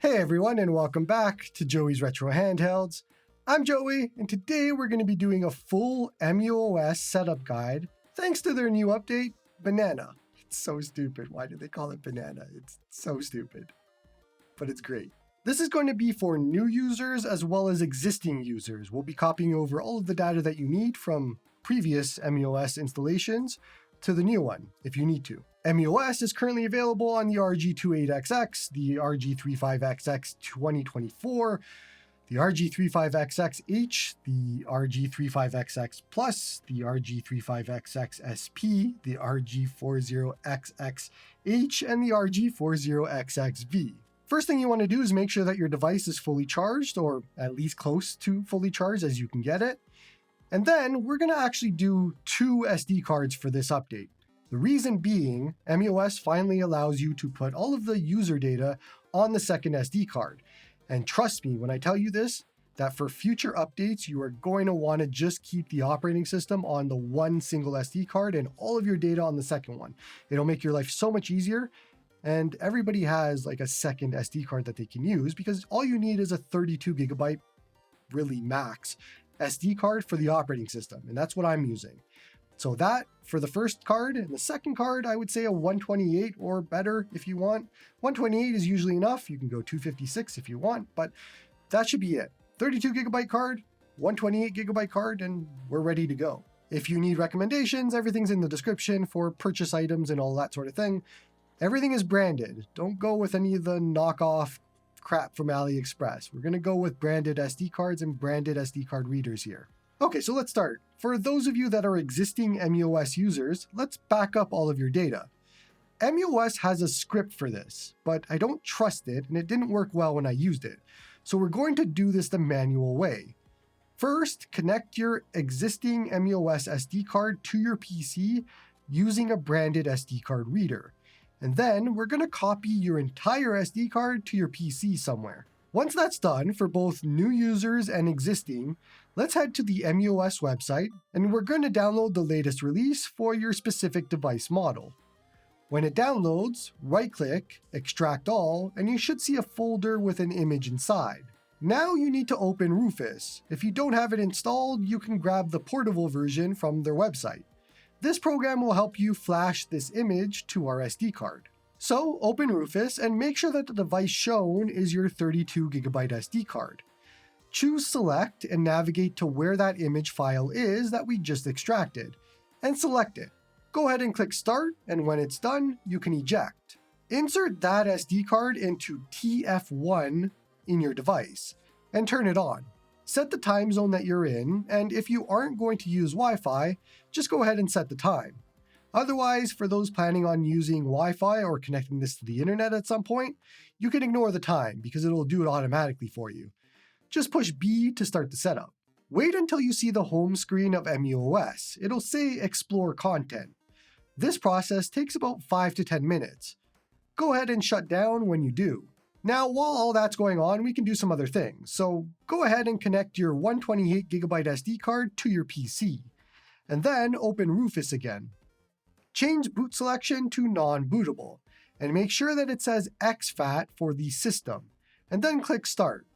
Hey everyone, and welcome back to Joey's Retro Handhelds. I'm Joey, and today we're going to be doing a full muOS setup guide thanks to their new update, Banana. It's so stupid. Why do they call it Banana? It's so stupid, but it's great. This is going to be for new users as well as existing users. We'll be copying over all of the data that you need from previous muOS installations to the new one, if you need to. muOS is currently available on the RG28XX, the RG35XX 2024, the RG35XXH, the RG35XX Plus, the RG35XX SP, the RG40XXH, and the RG40XXV. First thing you want to do is make sure that your device is fully charged, or at least close to fully charged as you can get it. And then we're going to actually do 2 SD cards for this update. The reason being, muOS finally allows you to put all of the user data on the second SD card. And trust me when I tell you this, that for future updates, you are going to want to just keep the operating system on the one single SD card and all of your data on the second one. It'll make your life so much easier. And everybody has like a second SD card that they can use because all you need is a 32 gigabyte, really max, SD card for the operating system. And that's what I'm using. So that for the first card, and the second card, I would say a 128 or better if you want. 128 is usually enough. You can go 256 if you want, but that should be it. 32 gigabyte card, 128 gigabyte card, and we're ready to go. If you need recommendations, everything's in the description for purchase items and all that sort of thing. Everything is branded. Don't go with any of the knockoff crap from AliExpress. We're going to go with branded SD cards and branded SD card readers here. Okay, so let's start. For those of you that are existing muOS users, let's back up all of your data. muOS has a script for this, but I don't trust it and it didn't work well when I used it. So we're going to do this the manual way. First, connect your existing muOS SD card to your PC using a branded SD card reader. And then we're going to copy your entire SD card to your PC somewhere. Once that's done, for both new users and existing, let's head to the muOS website, and we're going to download the latest release for your specific device model. When it downloads, right-click, extract all, and you should see a folder with an image inside. Now you need to open Rufus. If you don't have it installed, you can grab the portable version from their website. This program will help you flash this image to our SD card. So open Rufus and make sure that the device shown is your 32 gigabyte SD card. Choose Select and navigate to where that image file is that we just extracted, and select it. Go ahead and click Start, and when it's done, you can eject. Insert that SD card into TF1 in your device, and turn it on. Set the time zone that you're in, and if you aren't going to use Wi-Fi, just go ahead and set the time. Otherwise, for those planning on using Wi-Fi or connecting this to the internet at some point, you can ignore the time because it'll do it automatically for you. Just push B to start the setup. Wait until you see the home screen of muOS. It'll say Explore Content. This process takes about 5 to 10 minutes. Go ahead and shut down when you do. Now, while all that's going on, we can do some other things. So go ahead and connect your 128 gigabyte SD card to your PC, and then open Rufus again. Change boot selection to non-bootable, and make sure that it says exFAT for the system, and then click Start.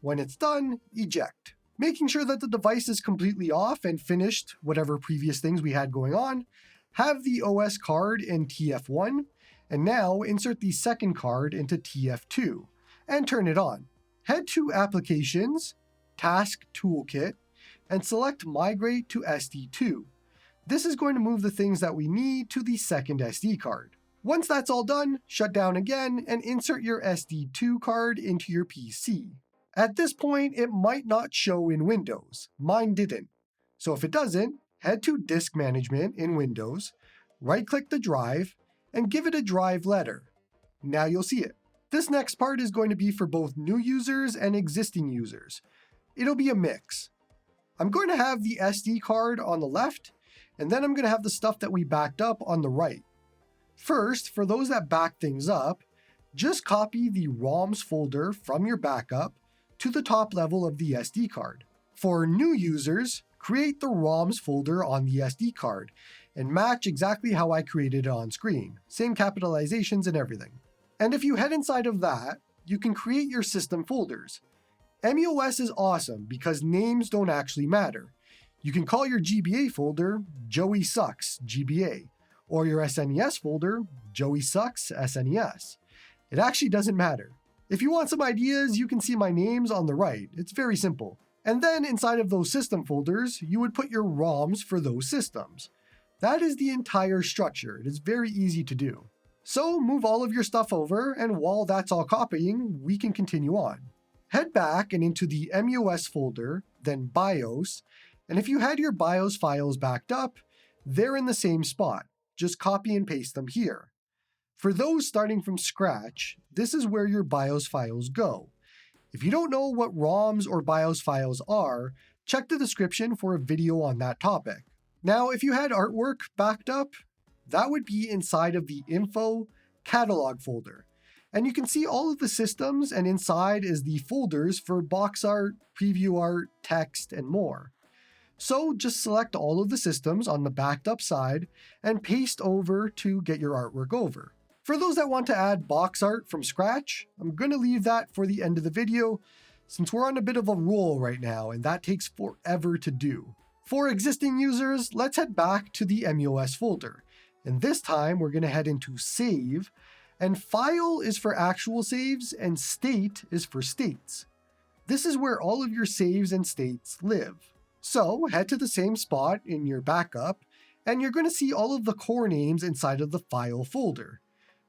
When it's done, eject. Making sure that the device is completely off and finished whatever previous things we had going on, have the OS card in TF1, and now insert the second card into TF2, and turn it on. Head to Applications, Task Toolkit, and select Migrate to SD2. This is going to move the things that we need to the second SD card. Once that's all done, shut down again and insert your SD2 card into your PC. At this point, it might not show in Windows. Mine didn't. So if it doesn't, head to Disk Management in Windows, right-click the drive, and give it a drive letter. Now you'll see it. This next part is going to be for both new users and existing users. It'll be a mix. I'm going to have the SD card on the left, and then I'm going to have the stuff that we backed up on the right. First, for those that back things up, just copy the ROMs folder from your backup to the top level of the SD card. For new users, create the ROMs folder on the SD card and match exactly how I created it on screen. Same capitalizations and everything. And if you head inside of that, you can create your system folders. muOS is awesome because names don't actually matter. You can call your GBA folder Joey Sucks GBA, or your SNES folder Joey Sucks SNES. It actually doesn't matter. If you want some ideas, you can see my names on the right. It's very simple. And then inside of those system folders, you would put your ROMs for those systems. That is the entire structure. It is very easy to do. So move all of your stuff over, and while that's all copying, we can continue on. Head back and into the muOS folder, then BIOS, and if you had your BIOS files backed up, they're in the same spot. Just copy and paste them here. For those starting from scratch, this is where your BIOS files go. If you don't know what ROMs or BIOS files are, check the description for a video on that topic. Now, if you had artwork backed up, that would be inside of the Info Catalog folder. And you can see all of the systems, and inside is the folders for box art, preview art, text, and more. So just select all of the systems on the backed up side and paste over to get your artwork over. For those that want to add box art from scratch, I'm going to leave that for the end of the video since we're on a bit of a roll right now and that takes forever to do. For existing users, let's head back to the muOS folder. And this time we're going to head into Save, and File is for actual saves and State is for states. This is where all of your saves and states live. So head to the same spot in your backup and you're going to see all of the core names inside of the File folder.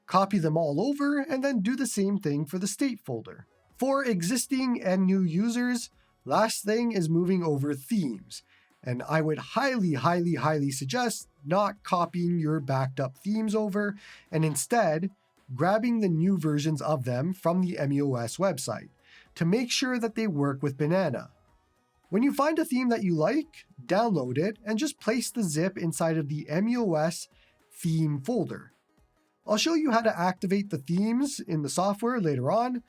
Copy them all over and then do the same thing for the State folder. For existing and new users, last thing is moving over themes. And I would highly suggest not copying your backed up themes over and instead grabbing the new versions of them from the muOS website to make sure that they work with Banana. When you find a theme that you like, download it and just place the zip inside of the muOS theme folder. I'll show you how to activate the themes in the software later on,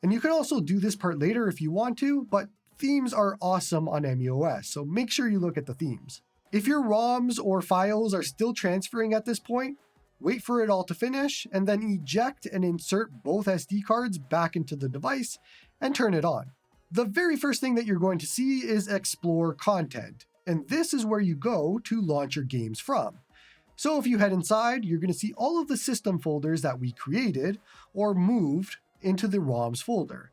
and you can also do this part later if you want to, but themes are awesome on muOS, so make sure you look at the themes. If your ROMs or files are still transferring at this point, wait for it all to finish, and then eject and insert both SD cards back into the device and turn it on. The very first thing that you're going to see is Explore Content, and this is where you go to launch your games from. So if you head inside, you're going to see all of the system folders that we created or moved into the ROMs folder.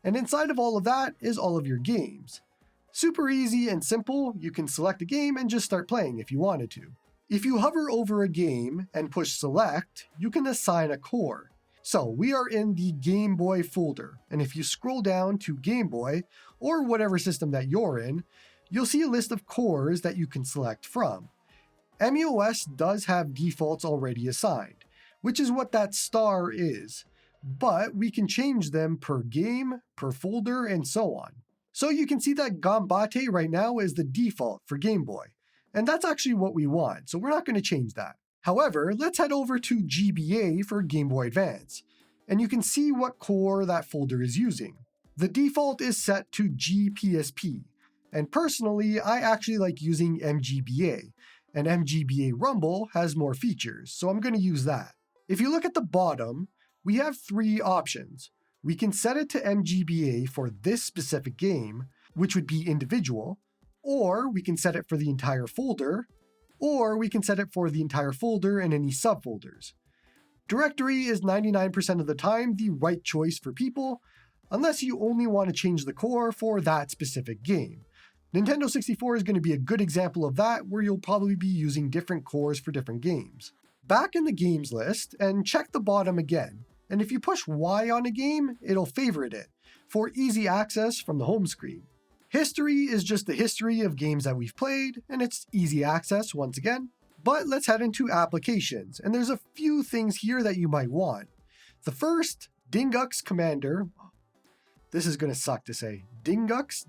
And inside of all of that is all of your games. Super easy and simple, you can select a game and just start playing if you wanted to. If you hover over a game and push select, you can assign a core. So we are in the Game Boy folder, and if you scroll down to Game Boy, or whatever system that you're in, you'll see a list of cores that you can select from. muOS does have defaults already assigned, which is what that star is, but we can change them per game, per folder, and so on. So you can see that Gambate right now is the default for Game Boy, and that's actually what we want, so we're not going to change that. However, let's head over to GBA for Game Boy Advance, and you can see what core that folder is using. The default is set to GPSP, and personally, I actually like using MGBA, and MGBA Rumble has more features, so I'm going to use that. If you look at the bottom, we have three options. We can set it to MGBA for this specific game, which would be individual, or we can set it for the entire folder, or we can set it for the entire folder and any subfolders. Directory is 99% of the time the right choice for people, unless you only want to change the core for that specific game. Nintendo 64 is going to be a good example of that, where you'll probably be using different cores for different games. Back in the games list, and check the bottom again, and if you push Y on a game, it'll favorite it, for easy access from the home screen. History is just the history of games that we've played, and it's easy access once again. But let's head into applications, and there's a few things here that you might want. The first, Dingux Commander. This is going to suck to say. Dingux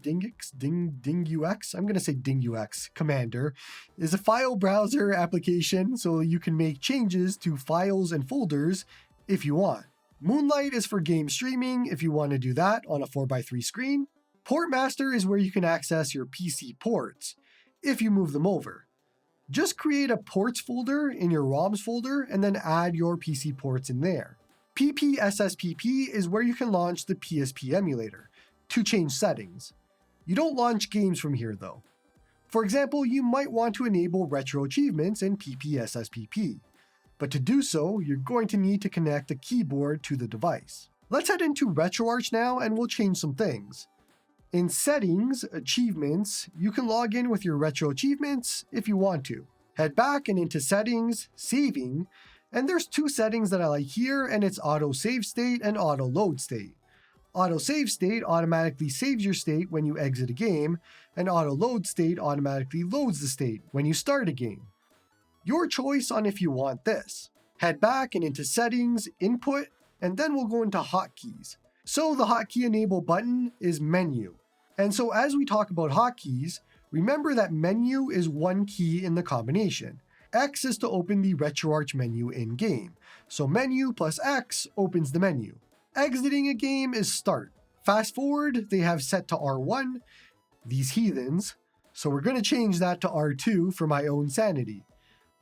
I'm going to say Dingux Commander is a file browser application, so you can make changes to files and folders if you want. Moonlight is for game streaming if you want to do that on a 4x3 screen. Portmaster is where you can access your PC ports if you move them over. Just create a ports folder in your ROMs folder and then add your PC ports in there. PPSSPP is where you can launch the PSP emulator to change settings. You don't launch games from here though. For example, you might want to enable retro achievements in PPSSPP, but to do so, you're going to need to connect a keyboard to the device. Let's head into RetroArch now and we'll change some things. In Settings, Achievements, you can log in with your retro achievements if you want to. Head back and into Settings, Saving, and there's two settings that I like here, and it's Auto Save State and Auto Load State. Auto Save State automatically saves your state when you exit a game, and Auto Load State automatically loads the state when you start a game. Your choice on if you want this. Head back and into Settings, Input, and then we'll go into Hotkeys. So the Hotkey Enable button is Menu. And so as we talk about hotkeys, remember that Menu is one key in the combination. X is to open the RetroArch menu in-game. So Menu plus X opens the menu. Exiting a game is Start. Fast forward, they have set to R1, these heathens, so we're going to change that to R2 for my own sanity.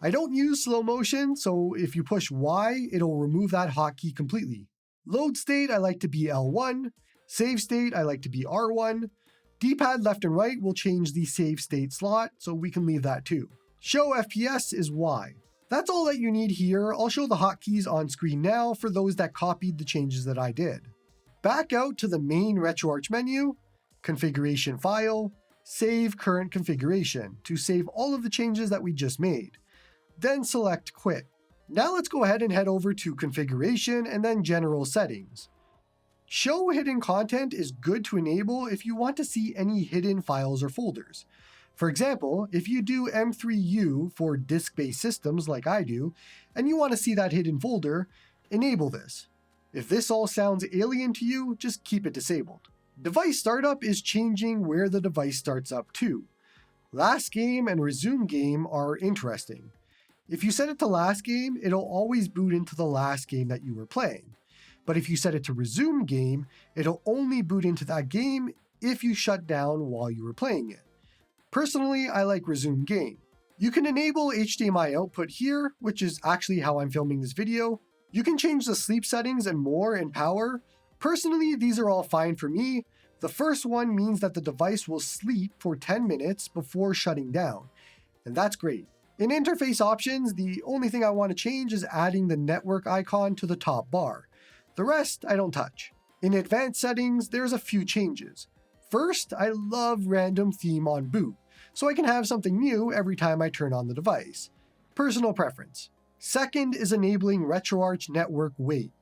I don't use slow motion, so if you push Y, it'll remove that hotkey completely. Load state, I like to be L1. Save state, I like to be R1. D-pad left and right will change the save state slot, so we can leave that too. Show FPS is Y. That's all that you need here. I'll show the hotkeys on screen now for those that copied the changes that I did. Back out to the main RetroArch menu, Configuration File, Save Current Configuration to save all of the changes that we just made. Then select Quit. Now let's go ahead and head over to Configuration and then General Settings. Show Hidden Content is good to enable if you want to see any hidden files or folders. For example, if you do M3U for disk-based systems like I do, and you want to see that hidden folder, enable this. If this all sounds alien to you, just keep it disabled. Device Startup is changing where the device starts up to. Last game and resume game are interesting. If you set it to last game, it'll always boot into the last game that you were playing. But if you set it to resume game, it'll only boot into that game if you shut down while you were playing it. Personally, I like resume game. You can enable HDMI output here, which is actually how I'm filming this video. You can change the sleep settings and more in power. Personally, these are all fine for me. The first one means that the device will sleep for 10 minutes before shutting down, and that's great. In interface options, the only thing I want to change is adding the network icon to the top bar. The rest I don't touch. In advanced settings, there's a few changes. First, I love random theme on boot, so I can have something new every time I turn on the device. Personal preference. Second is enabling RetroArch Network Wait.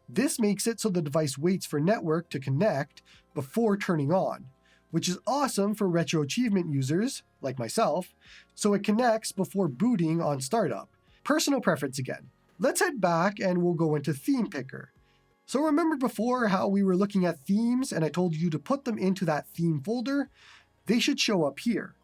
This makes it so the device waits for network to connect before turning on, which is awesome for retro achievement users, like myself, so it connects before booting on startup. Personal preference again. Let's head back and we'll go into Theme Picker. So remember before how we were looking at themes and I told you to put them into that theme folder? They should show up here.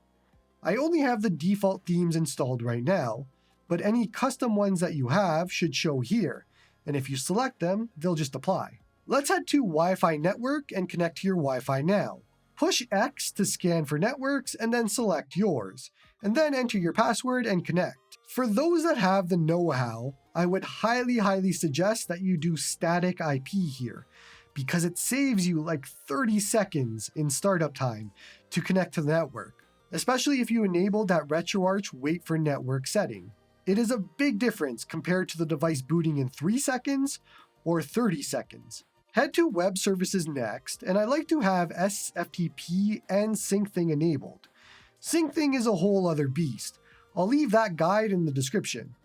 I only have the default themes installed right now, but any custom ones that you have should show here, and if you select them, they'll just apply. Let's head to Wi-Fi network and connect to your Wi-Fi now. Push X to scan for networks and then select yours, and then enter your password and connect. For those that have the know-how, I would highly suggest that you do static IP here, because it saves you like 30 seconds in startup time to connect to the network, especially if you enable that RetroArch wait for network setting. It is a big difference compared to the device booting in 3 seconds or 30 seconds. Head to Web Services next, and I like to have SFTP and SyncThing enabled. SyncThing is a whole other beast. I'll leave that guide in the description.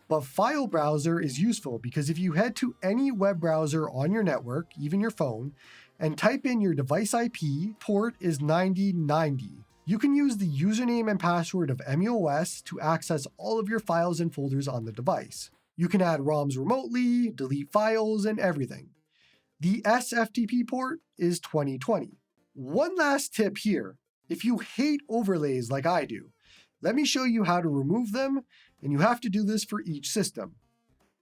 But File Browser is useful because if you head to any web browser on your network, even your phone, and type in your device IP, port is 9090. You can use the username and password of muOS to access all of your files and folders on the device. You can add ROMs remotely, delete files, and everything. The SFTP port is 2020. One last tip here. If you hate overlays like I do, let me show you how to remove them, and you have to do this for each system.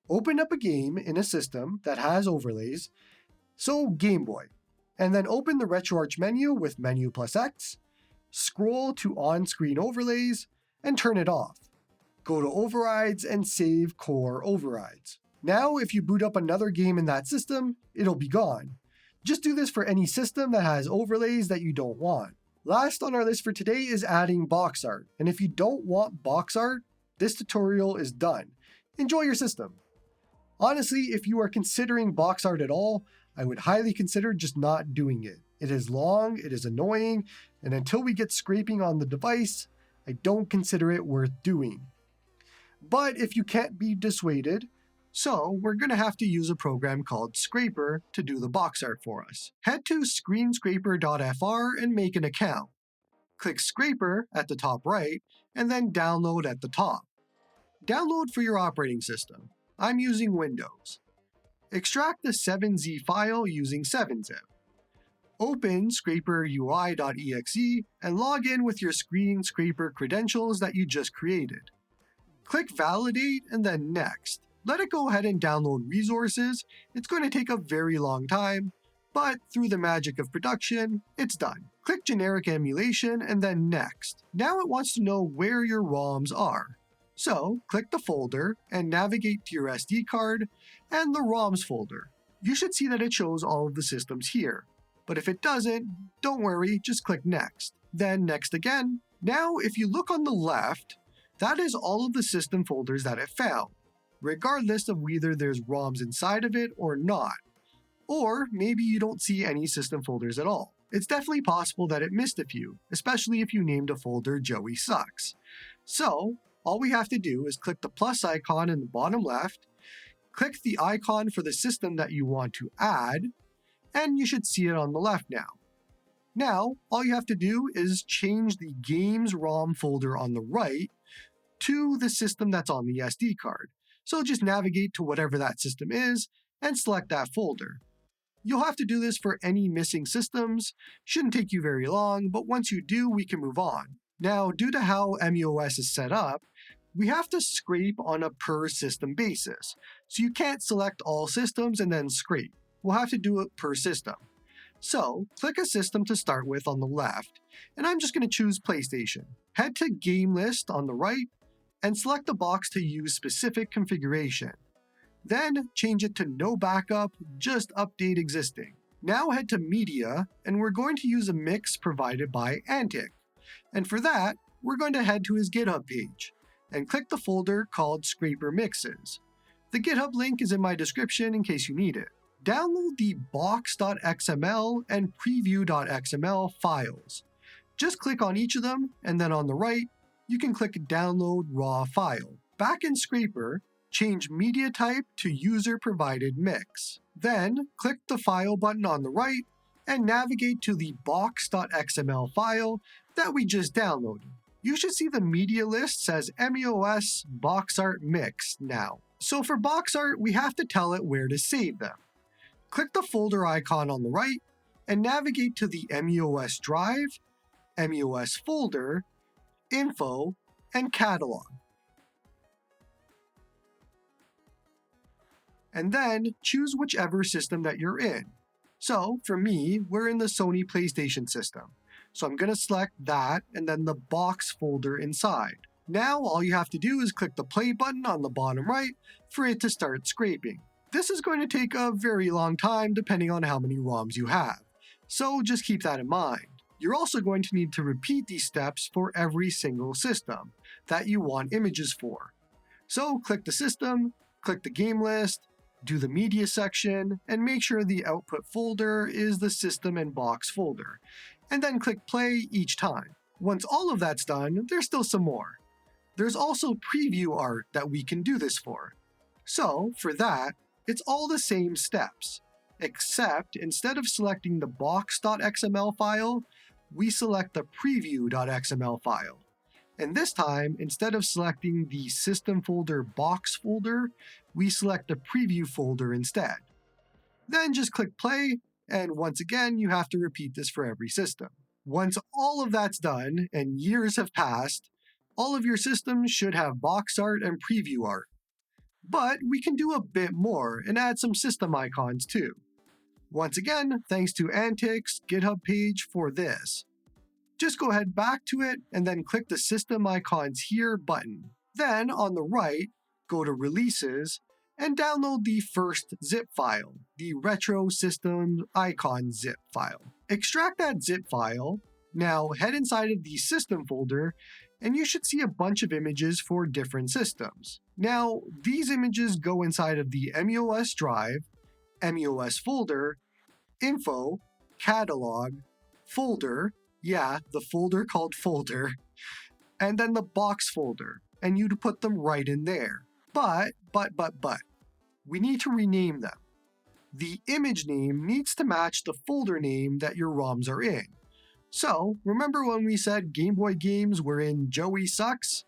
Open up a game in a system that has overlays, so Game Boy, and then open the RetroArch menu with Menu plus X, scroll to On-Screen Overlays, and turn it off. Go to Overrides and save Core Overrides. Now, if you boot up another game in that system, it'll be gone. Just do this for any system that has overlays that you don't want. Last on our list for today is adding box art, and if you don't want box art, this tutorial is done. Enjoy your system. Honestly, if you are considering box art at all, I would highly consider just not doing it. It is long, it is annoying, and until we get scraping on the device, I don't consider it worth doing. But if you can't be dissuaded, so we're going to have to use a program called Scraper to do the box art for us. Head to screenscraper.fr and make an account. Click Scraper at the top right, and then Download at the top. Download for your operating system. I'm using Windows. Extract the 7z file using 7zip. Open scraperui.exe and log in with your Screen Scraper credentials that you just created. Click Validate and then Next. Let it go ahead and download resources. It's going to take a very long time, but through the magic of production, it's done. Click Generic Emulation and then Next. Now it wants to know where your ROMs are. So click the folder and navigate to your SD card and the ROMs folder. You should see that it shows all of the systems here. But if it doesn't, don't worry, just click Next. Then Next again. Now if you look on the left, that is all of the system folders that it found, regardless of whether there's ROMs inside of it or not. Or maybe you don't see any system folders at all. It's definitely possible that it missed a few, especially if you named a folder Joey Sucks. So all we have to do is click the plus icon in the bottom left, click the icon for the system that you want to add, and you should see it on the left now. Now, all you have to do is change the Games ROM folder on the right to the system that's on the SD card. So just navigate to whatever that system is and select that folder. You'll have to do this for any missing systems. Shouldn't take you very long, but once you do, we can move on. Now, due to how muOS is set up, we have to scrape on a per system basis. So you can't select all systems and then scrape. We'll have to do it per system. So click a system to start with on the left, and I'm just going to choose PlayStation. Head to Game List on the right and select the box to use specific configuration. Then change it to no backup, just update existing. Now head to Media, and we're going to use a mix provided by Antic. And for that, we're going to head to his GitHub page and click the folder called Scraper Mixes. The GitHub link is in my description in case you need it. Download the box.xml and preview.xml files. Just click on each of them, and then on the right, you can click Download Raw File. Back in Scraper, change media type to User Provided Mix. Then, click the File button on the right and navigate to the box.xml file that we just downloaded. You should see the media list says muOS box art mix now. So for box art, we have to tell it where to save them. Click the folder icon on the right and navigate to the muOS drive, muOS folder, info, and catalog. And then choose whichever system that you're in. So for me, we're in the Sony PlayStation system. So I'm going to select that and then the box folder inside. Now all you have to do is click the play button on the bottom right for it to start scraping. This is going to take a very long time depending on how many ROMs you have. So just keep that in mind. You're also going to need to repeat these steps for every single system that you want images for. So click the system, click the game list, do the media section, and make sure the output folder is the system and box folder, and then click play each time. Once all of that's done, there's still some more. There's also preview art that we can do this for. So for that, it's all the same steps, except instead of selecting the box.xml file, we select the preview.xml file. And this time, instead of selecting the system folder box folder, we select the preview folder instead. Then just click play, and once again, you have to repeat this for every system. Once all of that's done, and years have passed, all of your systems should have box art and preview art. But we can do a bit more and add some system icons too. Once again, thanks to Antic's GitHub page for this. Just go ahead back to it and then click the System Icons Here button. Then on the right, go to Releases and download the first zip file, the retro system icon zip file. Extract that zip file. Now head inside of the system folder, and you should see a bunch of images for different systems. Now, these images go inside of the muOS drive, muOS folder, info, catalog, folder, yeah, the folder called folder, and then the box folder, and you'd put them right in there. But, we need to rename them. The image name needs to match the folder name that your ROMs are in. So, remember when we said Game Boy games were in Joey Sucks?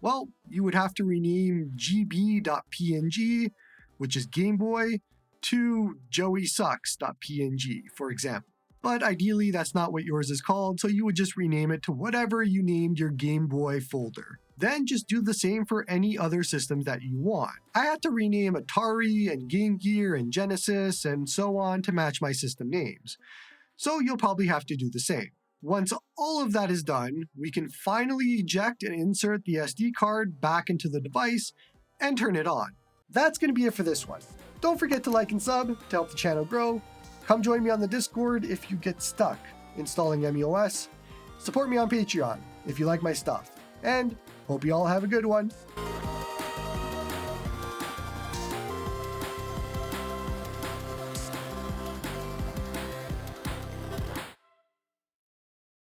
Well, you would have to rename gb.png, which is Game Boy, to joeysucks.png, for example. But ideally, that's not what yours is called, so you would just rename it to whatever you named your Game Boy folder. Then just do the same for any other systems that you want. I had to rename Atari and Game Gear and Genesis and so on to match my system names. So you'll probably have to do the same. Once all of that is done, we can finally eject and insert the SD card back into the device and turn it on. That's going to be it for this one. Don't forget to like and sub to help the channel grow. Come join me on the Discord if you get stuck installing muOS. Support me on Patreon if you like my stuff. And hope you all have a good one.